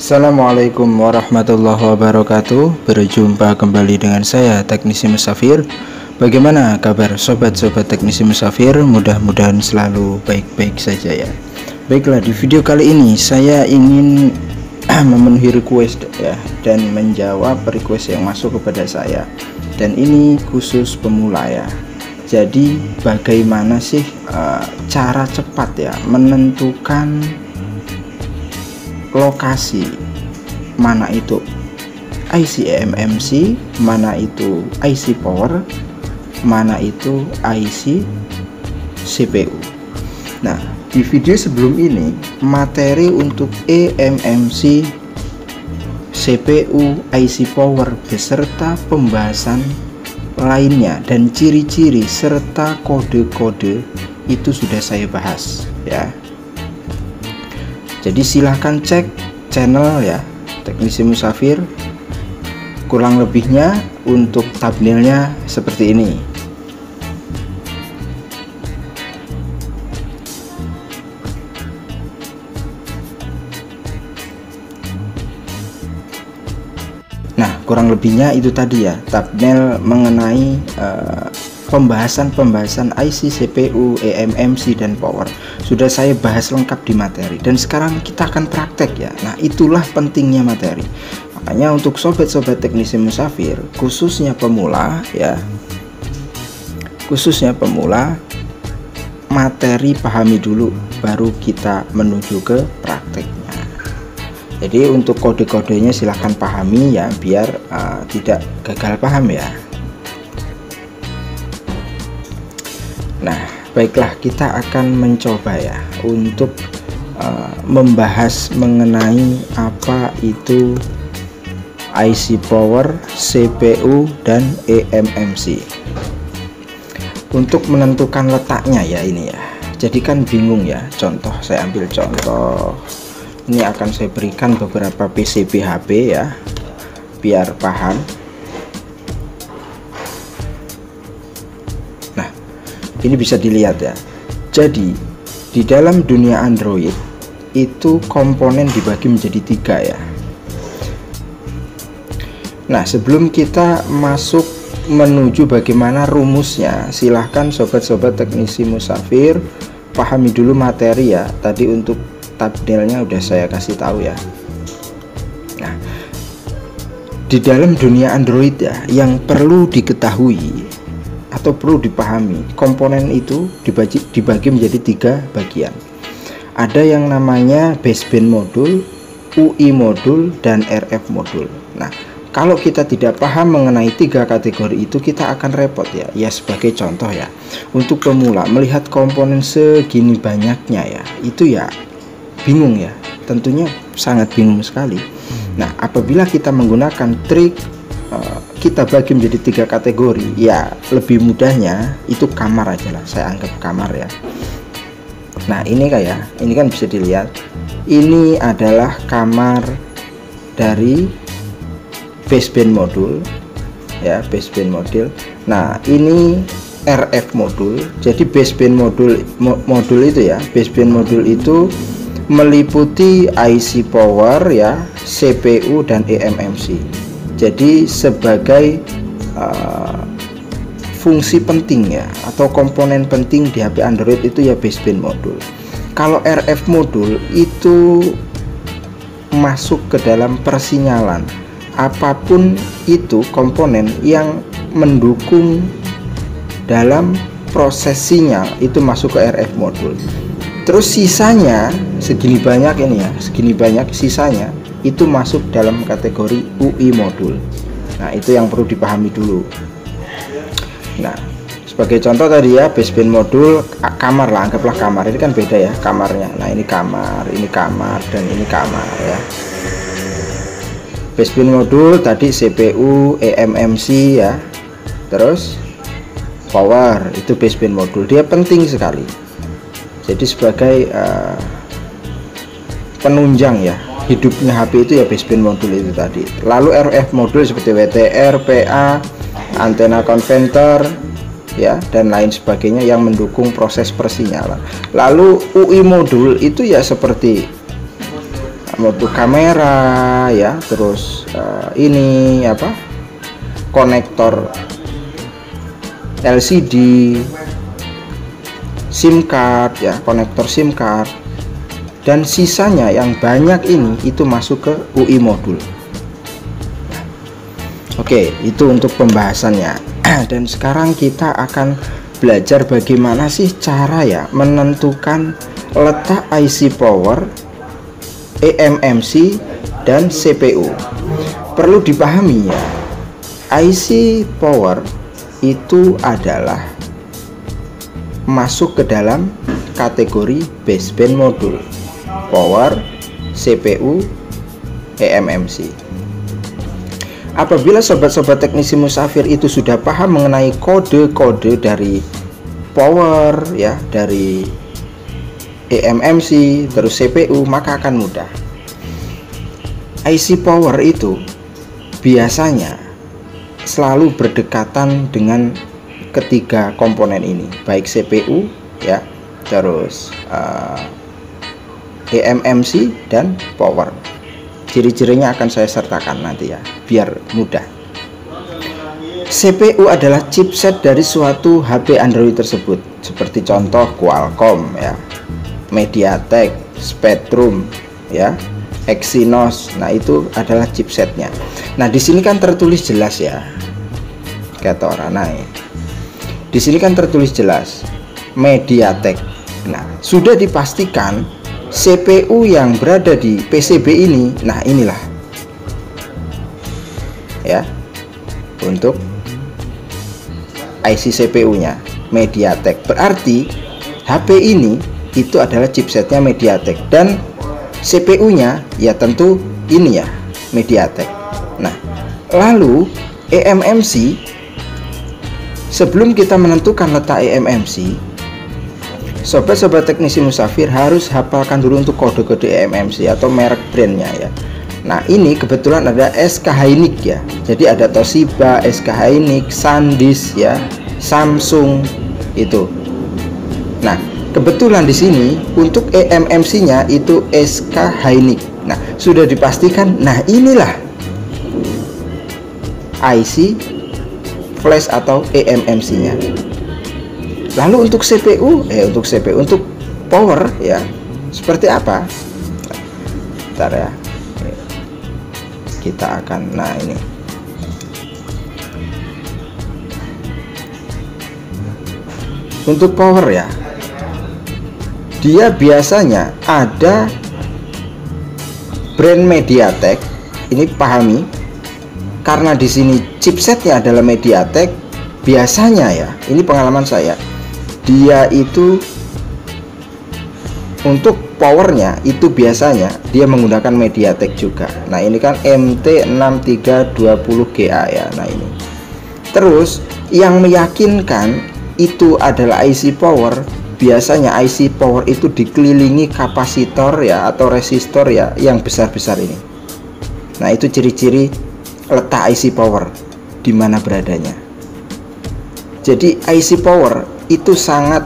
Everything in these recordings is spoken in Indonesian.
Assalamualaikum warahmatullahi wabarakatuh. Berjumpa kembali dengan saya Teknisi Musafir. Bagaimana kabar sobat-sobat Teknisi Musafir? Mudah-mudahan selalu baik-baik saja ya. Baiklah, di video kali ini saya ingin memenuhi request ya, dan menjawab request yang masuk kepada saya. Dan ini khusus pemula ya. Jadi bagaimana sih cara cepat ya menentukan lokasi, mana itu IC eMMC, mana itu IC power, mana itu IC CPU. Nah, di video sebelum ini materi untuk eMMC, CPU, IC power beserta pembahasan lainnya dan ciri-ciri serta kode-kode itu sudah saya bahas ya. Jadi silahkan cek channel ya Teknisi Musafir. Kurang lebihnya untuk thumbnailnya seperti ini. Nah, kurang lebihnya itu tadi ya, thumbnail mengenai pembahasan IC, CPU, eMMC, dan power sudah saya bahas lengkap di materi, dan sekarang kita akan praktek ya. Nah, itulah pentingnya materi. Makanya untuk sobat-sobat Teknisi Musafir, khususnya pemula ya, materi pahami dulu, baru kita menuju ke prakteknya. Jadi untuk kode-kodenya silahkan pahami ya, biar tidak gagal paham ya. Nah, baiklah, kita akan mencoba ya untuk membahas mengenai apa itu IC power, CPU, dan eMMC. Untuk menentukan letaknya ya ini ya. Jadi kan bingung ya. Contoh, saya ambil contoh. Ini akan saya berikan beberapa PCB HP ya, biar paham. Ini bisa dilihat ya. Jadi di dalam dunia Android itu komponen dibagi menjadi 3 ya. Nah, sebelum kita masuk menuju bagaimana rumusnya, silahkan sobat-sobat Teknisi Musafir pahami dulu materi ya. Tadi untuk thumbnailnya udah saya kasih tahu ya. Nah, di dalam dunia Android ya, yang perlu diketahui atau perlu dipahami, komponen itu dibagi menjadi 3 bagian. Ada yang namanya baseband modul, UI modul, dan RF modul. Nah, kalau kita tidak paham mengenai 3 kategori itu, kita akan repot ya. Ya, sebagai contoh ya, untuk pemula melihat komponen segini banyaknya ya, itu ya bingung ya, tentunya sangat bingung sekali. Nah, apabila kita menggunakan trik kita bagi menjadi 3 kategori ya, lebih mudahnya itu kamar aja lah, saya anggap kamar ya. Nah, ini kan bisa dilihat, ini adalah kamar dari baseband modul ya, baseband modul. Nah, ini RF modul. Jadi baseband modul itu ya, baseband modul itu meliputi IC power ya, CPU, dan eMMC. Jadi sebagai fungsi penting ya, atau komponen penting di HP Android itu ya baseband modul. Kalau RF modul itu masuk ke dalam persinyalan, apapun itu komponen yang mendukung dalam proses sinyal itu masuk ke RF modul. Terus sisanya segini banyak ini ya, segini banyak sisanya itu masuk dalam kategori UI modul. Nah, itu yang perlu dipahami dulu. Nah, sebagai contoh tadi ya, baseband modul kamar lah, anggaplah kamar. Ini kan beda ya kamarnya. Nah, ini kamar, dan ini kamar ya. Baseband modul tadi CPU, eMMC ya. Terus power, itu baseband modul. Dia penting sekali. Jadi sebagai penunjang ya hidupnya HP itu ya baseband modul itu tadi. Lalu RF modul seperti WTR, PA, antena konverter ya, dan lain sebagainya yang mendukung proses persinyalan. Lalu UI modul itu ya seperti untuk kamera ya, terus ini apa, konektor LCD, SIM card ya, konektor SIM card, dan sisanya yang banyak ini itu masuk ke UI modul. Oke, itu untuk pembahasannya. Dan sekarang kita akan belajar bagaimana sih cara ya menentukan letak IC power, eMMC, dan CPU. Perlu dipahami ya, IC power itu adalah masuk ke dalam kategori baseband modul, power, CPU, eMMC. Apabila sobat-sobat teknisi Musafir itu sudah paham mengenai kode-kode dari power ya, dari eMMC, terus CPU, maka akan mudah. IC power itu biasanya selalu berdekatan dengan ketiga komponen ini, baik CPU ya, terus eMMC dan power. Ciri-cirinya akan saya sertakan nanti ya, biar mudah. CPU adalah chipset dari suatu HP Android tersebut, seperti contoh Qualcomm ya, MediaTek, Spectrum ya, Exynos. Nah, itu adalah chipsetnya. Nah, di sini kan tertulis jelas ya, kata orang naik. Di sini kan tertulis jelas MediaTek. Nah, sudah dipastikan CPU yang berada di PCB ini, nah inilah ya, untuk IC CPU-nya MediaTek. Berarti HP ini itu adalah chipsetnya MediaTek, dan CPU-nya ya tentu ini ya, MediaTek. Nah, lalu eMMC, sebelum kita menentukan letak eMMC, sobat-sobat teknisi Musafir harus hafalkan dulu untuk kode-kode eMMC atau merek brandnya ya. Nah, ini kebetulan ada SK Hynix ya. Jadi ada Toshiba, SK Hynix, SanDisk ya, Samsung itu. Nah, kebetulan di sini untuk eMMC-nya itu SK Hynix. Nah, sudah dipastikan. Nah, inilah IC flash atau eMMC-nya. Lalu untuk CPU, untuk power ya, seperti apa? Bentar ya, kita akan, nah ini untuk power ya, dia biasanya ada brand MediaTek. Ini pahami, karena di sini chipsetnya adalah MediaTek. Biasanya ya, ini pengalaman saya, dia itu untuk powernya itu biasanya dia menggunakan MediaTek juga. Nah, ini kan MT6320GA ya. Nah, ini terus yang meyakinkan itu adalah IC power. Biasanya IC power itu dikelilingi kapasitor ya, atau resistor ya, yang besar-besar ini. Nah, itu ciri-ciri letak IC power, di mana beradanya. Jadi IC power itu sangat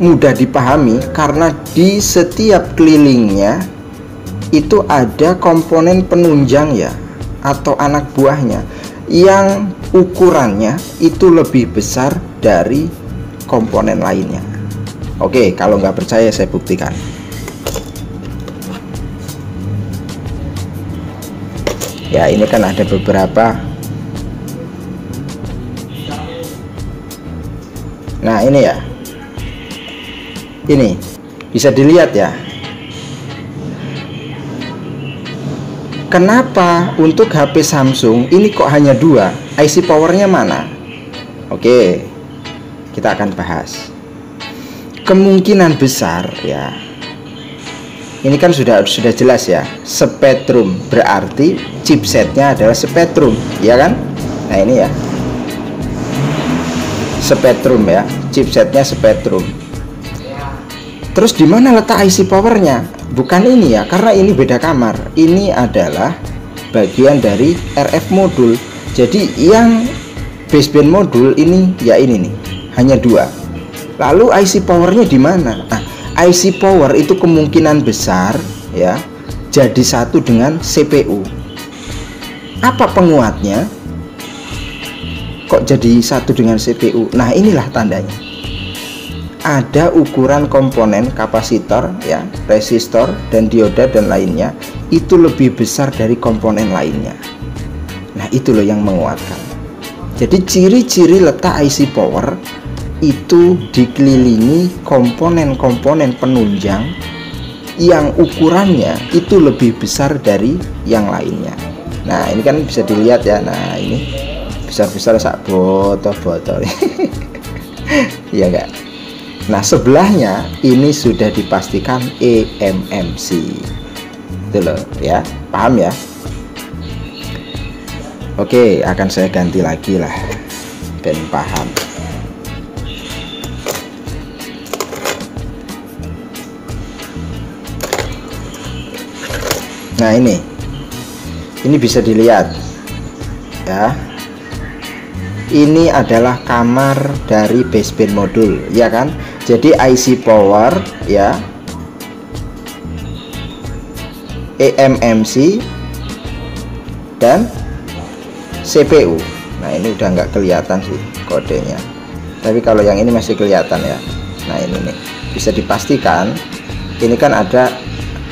mudah dipahami karena di setiap kelilingnya itu ada komponen penunjang ya, atau anak buahnya yang ukurannya itu lebih besar dari komponen lainnya. Oke, kalau nggak percaya saya buktikan. Ya, ini kan ada beberapa. Nah, ini ya, ini bisa dilihat ya. Kenapa untuk HP Samsung ini kok hanya dua? IC powernya mana? Oke, kita akan bahas. Kemungkinan besar ya, ini kan sudah jelas ya, Spectrum, berarti chipsetnya adalah Spectrum, ya kan? Nah, ini ya, Spectrum ya, chipsetnya Spectrum. Terus di mana letak IC powernya? Bukan ini ya, karena ini beda kamar. Ini adalah bagian dari RF modul. Jadi yang baseband modul ini ya ini nih, hanya dua. Lalu IC powernya di mana? Nah, IC power itu kemungkinan besar ya jadi satu dengan CPU. Apa penguatnya kok jadi satu dengan CPU? Nah, inilah tandanya. Ada ukuran komponen kapasitor ya, resistor dan dioda dan lainnya itu lebih besar dari komponen lainnya. Nah, itu loh yang menguatkan. Jadi ciri-ciri letak IC power itu dikelilingi komponen-komponen penunjang yang ukurannya itu lebih besar dari yang lainnya. Nah, ini kan bisa dilihat ya. Nah, ini besar-besar sak botol-botol. Iya enggak? Nah, sebelahnya ini sudah dipastikan eMMC. Itu loh ya, paham ya? Oke, akan saya ganti lagi lah ben paham. Nah, ini bisa dilihat ya. Ini adalah kamar dari baseband modul, ya kan? Jadi IC power ya, eMMC dan CPU. Nah, ini udah nggak kelihatan sih kodenya, tapi kalau yang ini masih kelihatan ya. Nah, ini nih bisa dipastikan ini kan ada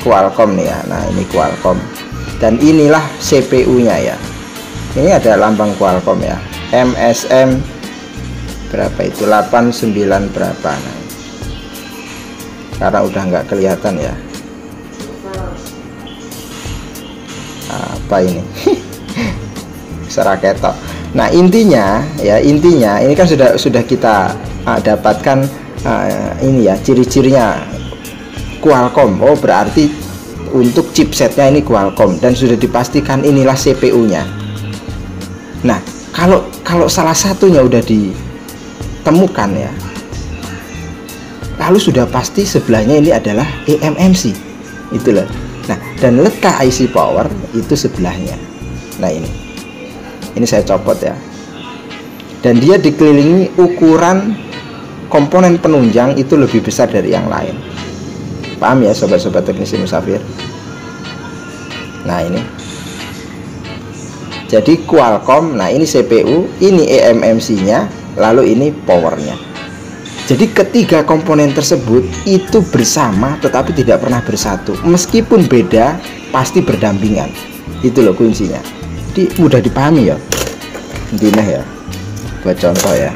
Qualcomm nih ya. Nah, ini Qualcomm dan inilah CPU-nya ya. Ini ada lambang Qualcomm ya, MSM berapa itu, 89 berapa. Nah, karena udah nggak kelihatan ya. Apa ini? Seraketo. Nah, intinya ini kan sudah kita dapatkan ini ya ciri-cirinya Qualcomm. Oh, berarti untuk chipsetnya ini Qualcomm dan sudah dipastikan inilah CPU-nya. Nah, kalau salah satunya udah ditemukan ya, lalu sudah pasti sebelahnya ini adalah eMMC. Itulah. Nah, dan letak IC power itu sebelahnya. Nah, ini saya copot ya. Dan dia dikelilingi ukuran komponen penunjang itu lebih besar dari yang lain. Paham ya sobat-sobat teknisi Musafir? Nah, ini. Jadi Qualcomm, nah ini CPU, ini eMMC-nya, lalu ini powernya. Jadi ketiga komponen tersebut itu bersama tetapi tidak pernah bersatu. Meskipun beda, pasti berdampingan. Itu loh kuncinya. Jadi mudah dipahami ya. Intinya ya. Buat contoh ya.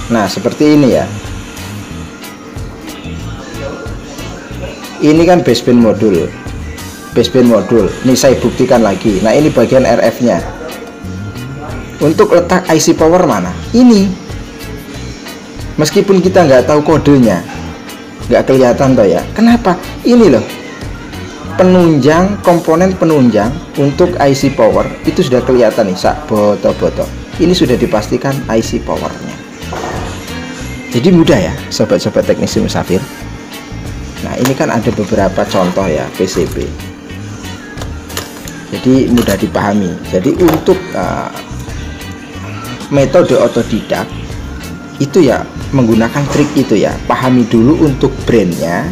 Nah, seperti ini ya. Ini kan baseband modul. Ini saya buktikan lagi. Nah, ini bagian RF-nya. Untuk letak IC power mana? Ini. Meskipun kita nggak tahu kodenya, nggak kelihatan toh ya. Kenapa? Ini loh. Penunjang, komponen penunjang untuk IC power itu sudah kelihatan nih, sak boto-boto. Ini sudah dipastikan IC powernya. Jadi mudah ya, sobat-sobat teknisi Musafir. Nah, ini kan ada beberapa contoh ya PCB. Jadi mudah dipahami. Jadi untuk metode otodidak itu ya menggunakan trik itu ya. Pahami dulu untuk brandnya,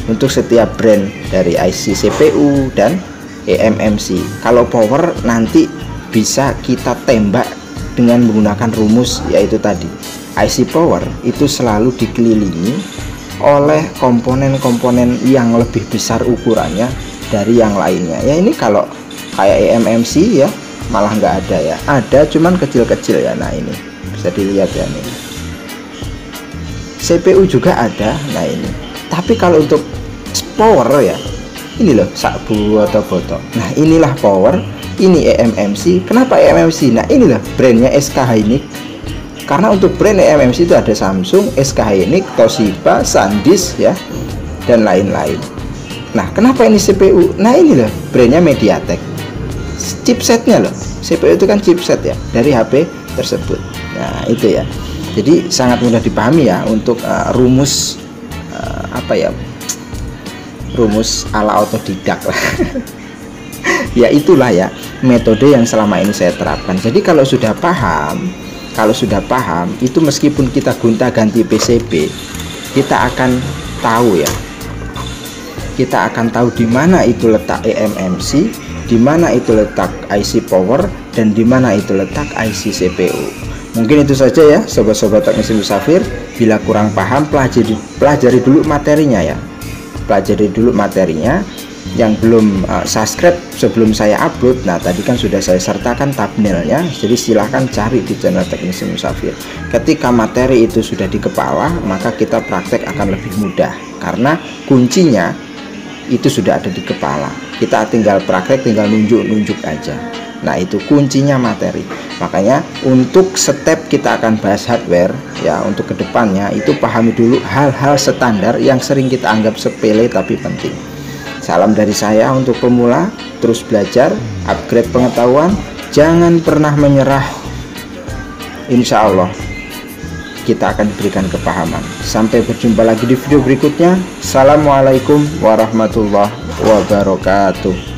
untuk setiap brand dari IC CPU dan eMMC. Kalau power nanti bisa kita tembak dengan menggunakan rumus yaitu tadi. IC power itu selalu dikelilingi oleh komponen-komponen yang lebih besar ukurannya dari yang lainnya. Ya, ini kalau kayak eMMC ya malah nggak ada ya. Ada cuman kecil-kecil ya. Nah, ini bisa dilihat ya nih. CPU juga ada. Nah, ini. Tapi kalau untuk power ya, ini loh sak boto-boto. Nah, inilah power. Ini eMMC. Kenapa eMMC? Nah, inilah brandnya SK Hynix. Karena untuk brand eMMC itu ada Samsung, SK Hynix, Toshiba, SanDisk ya, dan lain-lain. Nah, kenapa ini CPU? Nah, ini loh brandnya MediaTek. Chipsetnya loh, CPU itu kan chipset ya dari HP tersebut. Nah, itu ya. Jadi sangat mudah dipahami ya untuk rumus apa ya, rumus ala otodidak lah. Ya, itulah ya metode yang selama ini saya terapkan. Jadi kalau sudah paham itu meskipun kita gonta-ganti PCB, kita akan tahu ya kita akan tahu di mana itu letak eMMC, di mana itu letak IC power, dan di mana itu letak IC CPU. Mungkin itu saja ya sobat-sobat teknisi Musafir. Bila kurang paham, pelajari dulu materinya ya. Pelajari dulu materinya. Yang belum subscribe sebelum saya upload, nah tadi kan sudah saya sertakan thumbnailnya, jadi silahkan cari di channel Teknisi Musafir. Ketika materi itu sudah di kepala, maka kita praktek akan lebih mudah, karena kuncinya itu sudah ada di kepala. Kita tinggal praktek, tinggal nunjuk-nunjuk aja. Nah itu kuncinya materi. Makanya untuk step kita akan bahas hardware ya, untuk kedepannya itu pahami dulu hal-hal standar yang sering kita anggap sepele tapi penting. Salam dari saya untuk pemula, terus belajar, upgrade pengetahuan, jangan pernah menyerah. Insya Allah kita akan diberikan kepahaman. Sampai berjumpa lagi di video berikutnya. Assalamualaikum warahmatullahi wabarakatuh.